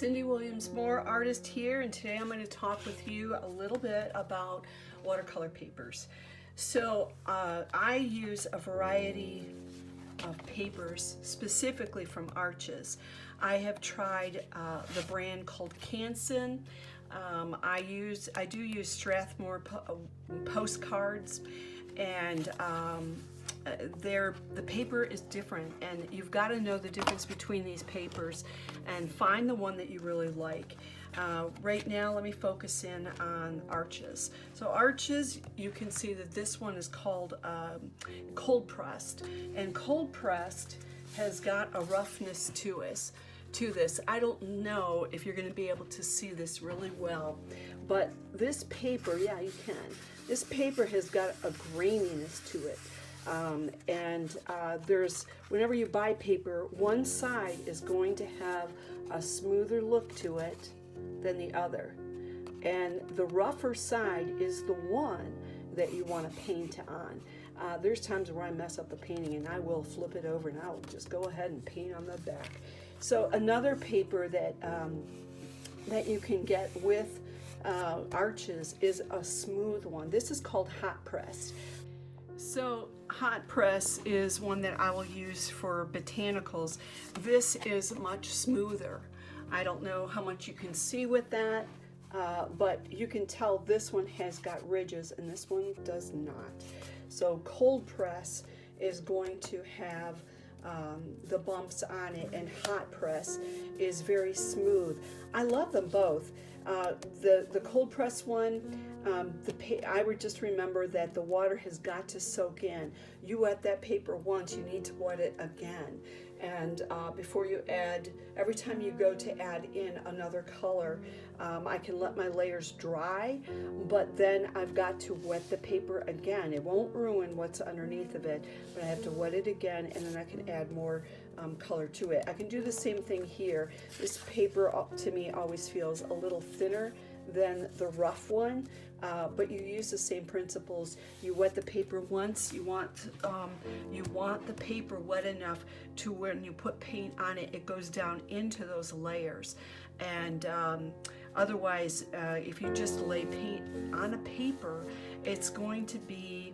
Cindy Williams Moore, artist here, and today I'm going to talk with you a little bit about watercolor papers. So I use a variety of papers specifically from Arches. I have tried the brand called Cansen. I do use Strathmore postcards, and the paper is different, and you've got to know the difference between these papers and find the one that you really like. Right now, let me focus in on Arches. So Arches, you can see that this one is called cold pressed, and cold pressed has got a roughness to this. I don't know if you're going to be able to see this really well, but this paper, yeah, you can. This paper has got a graininess to it. There's, whenever you buy paper, one side is going to have a smoother look to it than the other. And the rougher side is the one that you want to paint on. There's times where I mess up the painting and I will flip it over and I'll just go ahead and paint on the back. So another paper that, that you can get with Arches is a smooth one. This is called hot pressed. So hot press is one that I will use for botanicals. This is much smoother. I don't know how much you can see with that, but you can tell this one has got ridges and this one does not. So cold press is going to have the bumps on it, and hot press is very smooth. I love them both. The cold press one, I would just remember that the water has got to soak in. You wet that paper once, you need to wet it again. And before you add, every time you go to add in another color, I can let my layers dry, but then I've got to wet the paper again. It won't ruin what's underneath of it, but I have to wet it again, and then I can add more color to it. I can do the same thing here. This paper to me always feels a little thinner than the rough one, but you use the same principles. You wet the paper once. You want the paper wet enough to when you put paint on it, it goes down into those layers. And otherwise, if you just lay paint on a paper, it's going to be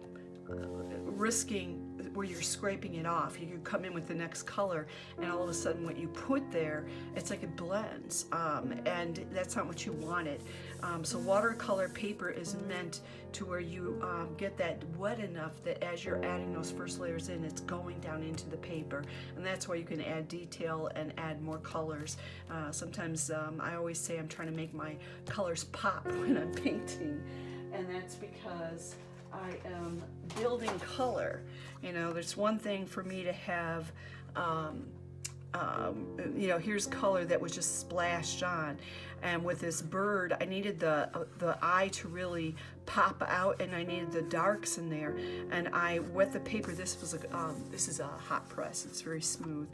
risking where you're scraping it off. You could come in with the next color and all of a sudden what you put there, it's like it blends, and that's not what you wanted. So watercolor paper is meant to where you get that wet enough that as you're adding those first layers in, it's going down into the paper, and that's why you can add detail and add more colors. Sometimes I always say I'm trying to make my colors pop when I'm painting, and that's because I am building color. You know, there's one thing for me to have, you know, here's color that was just splashed on, and with this bird, I needed the eye to really pop out, and I needed the darks in there, and I wet the paper. This is a hot press. It's very smooth,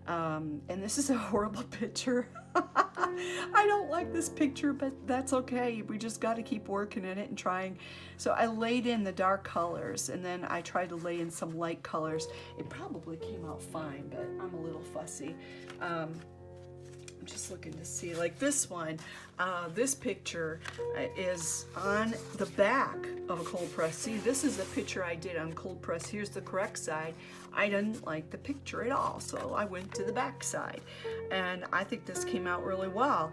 and this is a horrible picture. I don't like this picture, but that's okay. We just got to keep working at it and trying. So I laid in the dark colors, and then I tried to lay in some light colors. It probably came out fine, but I'm a little fussy. I'm just looking to see, like this one, this picture is on the back of a cold press. See, this is a picture I did on cold press. Here's the correct side. I didn't like the picture at all, so I went to the back side, and I think this came out really well.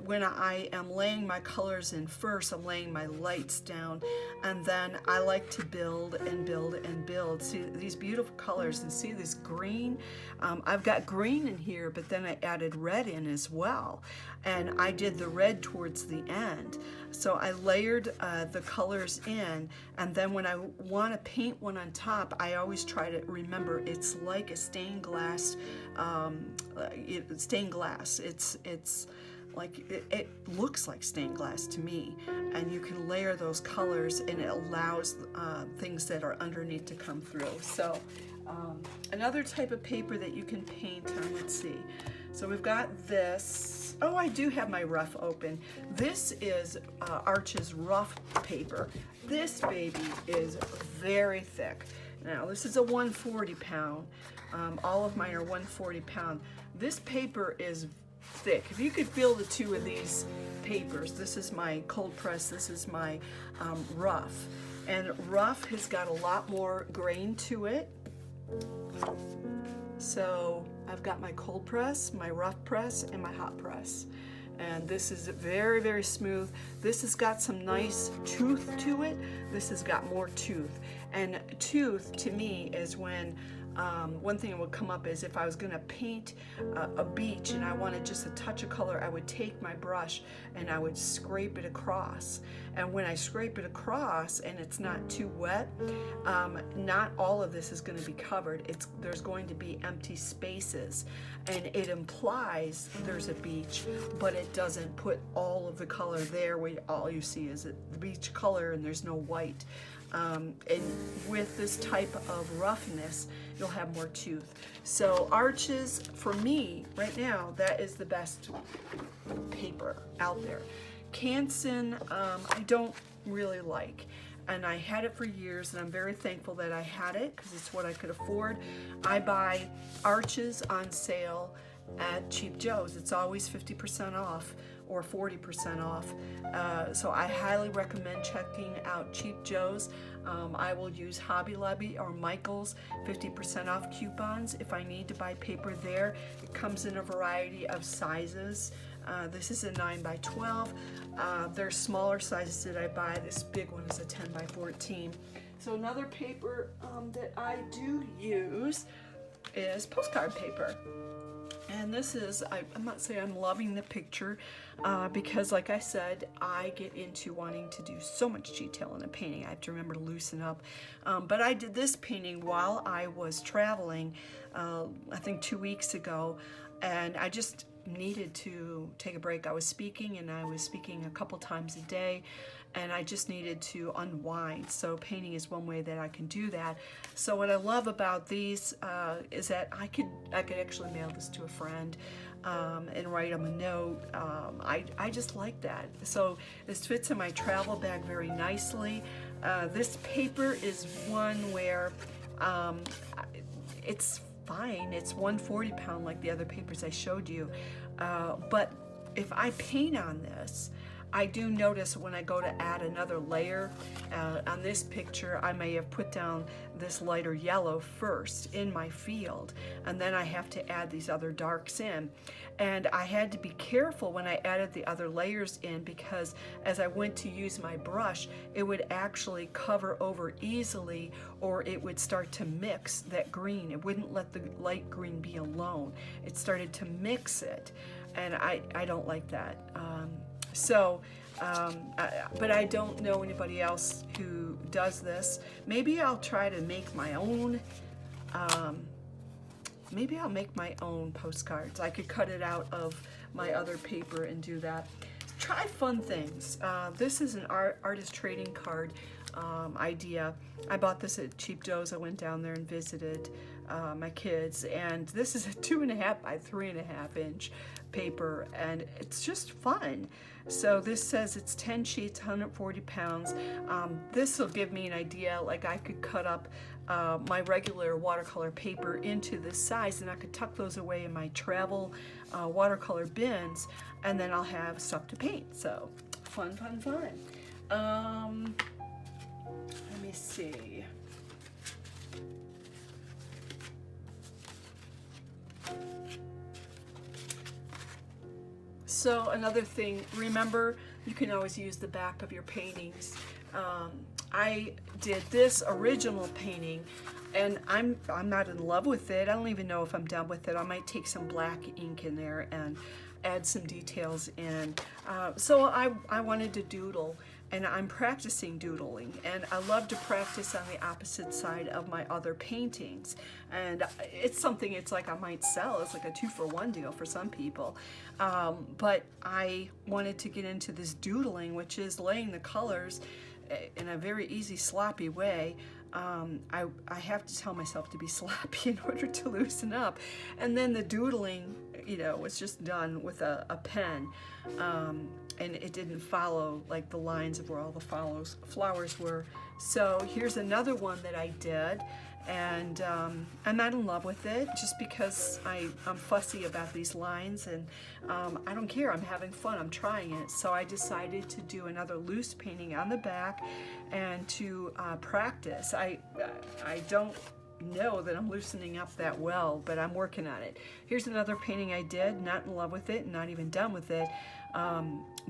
When I am laying my colors in first, I'm laying my lights down, and then I like to build and build and build. See these beautiful colors, and see this green. I've got green in here, but then I added red in as well, and I did the red towards the end. So I layered the colors in, and then when I want to paint one on top, I always try to remember it's like a stained glass. Stained glass. It's like it looks like stained glass to me, and you can layer those colors, and it allows things that are underneath to come through. So another type of paper that you can paint on. Let's see. So we've got this. Oh, I do have my rough open. This is Arches rough paper. This baby is very thick. Now this is a 140 pound. All of mine are 140 pound. This paper is thick. If you could feel the two of these papers, this is my cold press, this is my rough. And rough has got a lot more grain to it. So I've got my cold press, my rough press, and my hot press. And this is very, very smooth. This has got some nice tooth to it. This has got more tooth. And tooth to me is when one thing that would come up is if I was going to paint a beach and I wanted just a touch of color, I would take my brush and I would scrape it across. And when I scrape it across and it's not too wet, not all of this is going to be covered. There's going to be empty spaces, and it implies there's a beach, but it doesn't put all of the color there where all you see is the beach color and there's no white. And with this type of roughness, you'll have more tooth. So arches, for me, right now, that is the best paper out there. Cansen, I don't really like. And I had it for years, and I'm very thankful that I had it because it's what I could afford. I buy arches on sale at Cheap Joe's. It's always 50% off or 40% off. So I highly recommend checking out Cheap Joe's. I will use Hobby Lobby or Michael's 50% off coupons if I need to buy paper there. It comes in a variety of sizes. This is a 9 by 12. There's smaller sizes that I buy. This big one is a 10 by 14. So another paper that I do use is postcard paper. And this is, I'm not saying I'm loving the picture because like I said, I get into wanting to do so much detail in a painting. I have to remember to loosen up. But I did this painting while I was traveling, I think 2 weeks ago, and I just needed to take a break. I was speaking, and I was speaking a couple times a day, and I just needed to unwind. So painting is one way that I can do that. So what I love about these is that I could actually mail this to a friend and write them a note. I just like that. So this fits in my travel bag very nicely. This paper is one where it's fine. It's 140 pound like the other papers I showed you. But if I paint on this, I do notice when I go to add another layer, on this picture I may have put down this lighter yellow first in my field, and then I have to add these other darks in. And I had to be careful when I added the other layers in, because as I went to use my brush, it would actually cover over easily, or it would start to mix that green. It wouldn't let the light green be alone. It started to mix it, and I don't like that. But I don't know anybody else who does this. Maybe I'll try to make my own, maybe I'll make my own postcards. I could cut it out of my other paper and do that. Try fun things. This is an artist trading card idea. I bought this at Cheap Joe's. I went down there and visited my kids, and this is a 2.5 by 3.5 inch paper, and it's just fun. So this says it's 10 sheets, 140 pounds. This will give me an idea, like I could cut up my regular watercolor paper into this size, and I could tuck those away in my travel watercolor bins, and then I'll have stuff to paint. So fun, fun, fun. Let me see. So another thing, remember, you can always use the back of your paintings. I did this original painting, and I'm not in love with it. I don't even know if I'm done with it. I might take some black ink in there and add some details in. So I wanted to doodle, and I'm practicing doodling, and I love to practice on the opposite side of my other paintings. And it's something, it's like I might sell. It's like a 2-for-1 deal for some people. But I wanted to get into this doodling, which is laying the colors in a very easy, sloppy way. I have to tell myself to be sloppy in order to loosen up. And then the doodling, you know, was just done with a pen. And it didn't follow like the lines of where all the flowers were. So here's another one that I did, and I'm not in love with it just because I'm fussy about these lines, and I don't care. I'm having fun. I'm trying it. So I decided to do another loose painting on the back and to practice. I don't know that I'm loosening up that well, but I'm working on it. Here's another painting I did, not in love with it, not even done with it,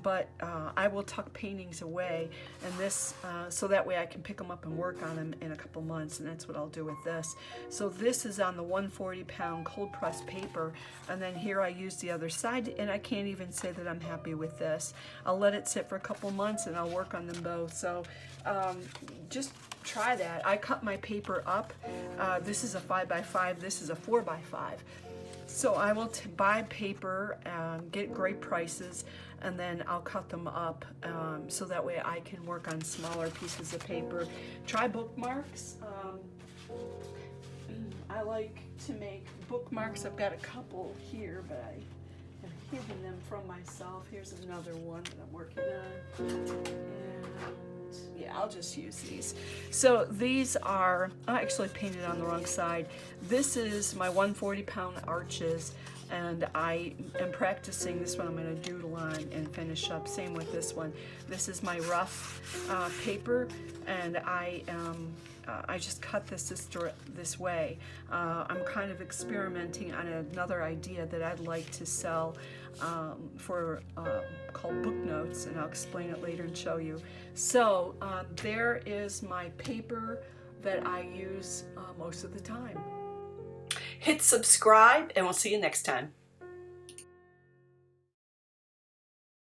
but I will tuck paintings away, and this so that way I can pick them up and work on them in a couple months, and that's what I'll do with this. So this is on the 140-pound cold pressed paper, and then here I use the other side, and I can't even say that I'm happy with this. I'll let it sit for a couple months and I'll work on them both. So just try that. I cut my paper up. This is a 5x5, this is a 4x5. So I will buy paper, get great prices, and then I'll cut them up so that way I can work on smaller pieces of paper. Try bookmarks. I like to make bookmarks. I've got a couple here, but I have hidden them from myself. Here's another one that I'm working on. And yeah, I'll just use these. So these are, I actually painted on the wrong side. This is my 140-pound arches, and I am practicing this one. I'm going to doodle on and finish up. Same with this one. This is my rough paper, and I just cut this way. I'm kind of experimenting on another idea that I'd like to sell called book notes, and I'll explain it later and show you. So there is my paper that I use most of the time. Hit subscribe, and we'll see you next time.